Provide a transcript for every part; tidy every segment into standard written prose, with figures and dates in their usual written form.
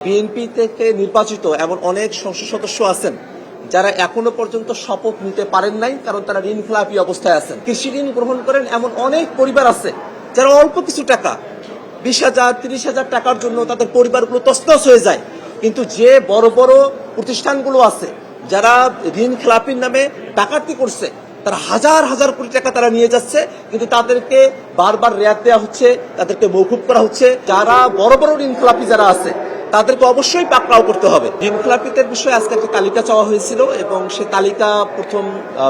BNP থেকে নির্বাচিত এমন অনেক সংসদ সদস্য আছেন যারা এখনো পর্যন্ত শপথ নিতে পারেন নাই, কারণ তারা ঋণখেলাপি অবস্থায় আছেন। কৃষি ঋণ গ্রহণ করেন এমন অনেক পরিবার আছে যারা অল্প কিছু টাকা 20,000 30,000 টাকার জন্য তাদের পরিবারগুলো তছনছ হয়ে যায়। কিন্তু যে বড় বড় প্রতিষ্ঠানগুলো আছে যারা ঋণখেলাপির নামে ডাকাতি করছে, তারা হাজার হাজার কোটি টাকা তারা নিয়ে যাচ্ছে, কিন্তু তাদেরকে বারবার রেয়াত দেওয়া হচ্ছে, তাদেরকে মওকুফ করা হচ্ছে। যারা বড় বড় ঋণখেলাপি যারা আছে তাদেরকে অবশ্যই পাকড়াও করতে হবে। ঋণখেলাপিদের বিষয়ে আজকে একটা তালিকা চাওয়া হয়েছিল এবং সে তালিকা প্রথম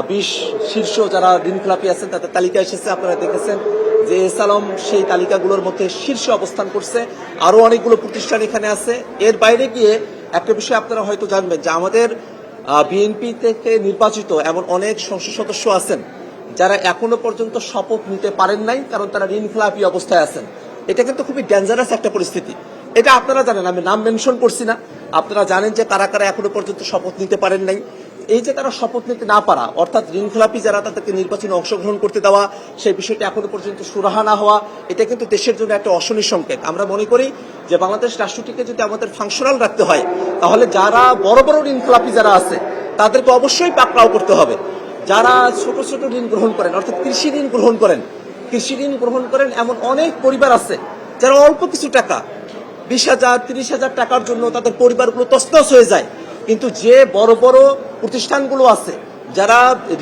20 শীর্ষ যারা ঋণখেলাপি আছেন তাদের তালিকা এসেছে। আপনারা দেখেছেন যে এস আলম সেই তালিকাগুলোর মধ্যে শীর্ষে অবস্থান করছে। আরো অনেকগুলো প্রতিষ্ঠান এখানে আছে। এর বাইরে গিয়ে একটা বিষয় আপনারা হয়তো জানবেন যে আমাদের বিএনপি থেকে নির্বাচিত এমন অনেক সংসদ সদস্য আছেন যারা এখনো পর্যন্ত শপথ নিতে পারেন নাই, কারণ তারা ঋণখেলাপি অবস্থায় আছেন। এটা কিন্তু খুবই ডেঞ্জারাস একটা পরিস্থিতি। এটা আপনারা জানেন, আমি নাম মেনশন করছি না। আপনারা জানেন যে কারা কারা এখনো পর্যন্ত শপথ নিতে পারেন নাই। এই যে তারা শপথ নিতে না পারা, অর্থাৎ ঋণখেলাপি যারা তাদেরকে নির্বাচনে অংশগ্রহণ করতে দেওয়া, সেই বিষয়টা এখনো পর্যন্ত সুরাহা না হওয়া, এটা কিন্তু দেশের জন্য একটা অশনি সংকেত। আমরা মনে করি যে বাংলাদেশ রাষ্ট্রটিকে যদি আমাদের ফাংশনাল রাখতে হয়, তাহলে যারা বড় বড় ঋণখেলাপি যারা আছে তাদেরকে অবশ্যই পাকড়াও করতে হবে। যারা ছোট ছোট ঋণ গ্রহণ করেন, অর্থাৎ কৃষি ঋণ গ্রহণ করেন এমন অনেক পরিবার আছে যারা অল্প কিছু টাকা 20,000 30,000 টাকার জন্য তাদের পরিবারগুলো তছনছ হয়ে যায়। কিন্তু যে বড় বড় প্রতিষ্ঠানগুলো আছে যারা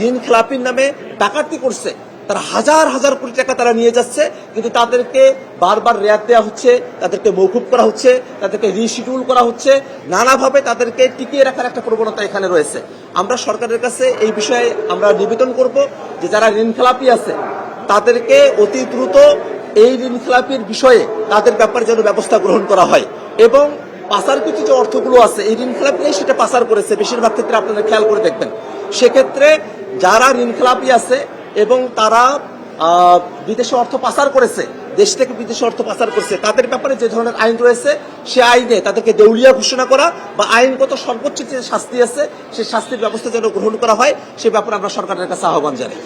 ঋণখেলাপির নামে ডাকাতি করছে, তারা হাজার হাজার কোটি টাকা তারা নিয়ে যাচ্ছে, কিন্তু তাদেরকে বারবার রেয়াত দেওয়া হচ্ছে, তাদেরকে মওকুফ করা হচ্ছে, তাদেরকে রিশিডিউল করা হচ্ছে, নানাভাবে তাদেরকে টিকিয়ে রাখার একটা প্রবণতা এখানে রয়েছে। আমরা সরকারের কাছে এই বিষয়ে আমরা নিবেদন করব যে যারা ঋণখেলাপি আছে তাদেরকে অতি দ্রুত এই ঋণখেলাপির বিষয়ে তাদের ব্যাপারে যেন ব্যবস্থা গ্রহণ করা হয়। এবং পাচারকৃত যে অর্থগুলো আছে, এই ঋণখেলাপি সেটা পাচার করেছে বেশিরভাগ ক্ষেত্রে, আপনারা খেয়াল করে দেখবেন। সেক্ষেত্রে যারা ঋণখেলাপি আছে এবং তারা বিদেশে অর্থ পাচার করেছে, দেশ থেকে বিদেশে অর্থ পাচার করছে, তাদের ব্যাপারে যে ধরনের আইন রয়েছে সে আইনে তাদেরকে দেউলিয়া ঘোষণা করা বা আইনগত সর্বোচ্চ যে শাস্তি আছে সেই শাস্তির ব্যবস্থা যেন গ্রহণ করা হয়, সে ব্যাপারে আমরা সরকারের কাছে আহ্বান জানাই।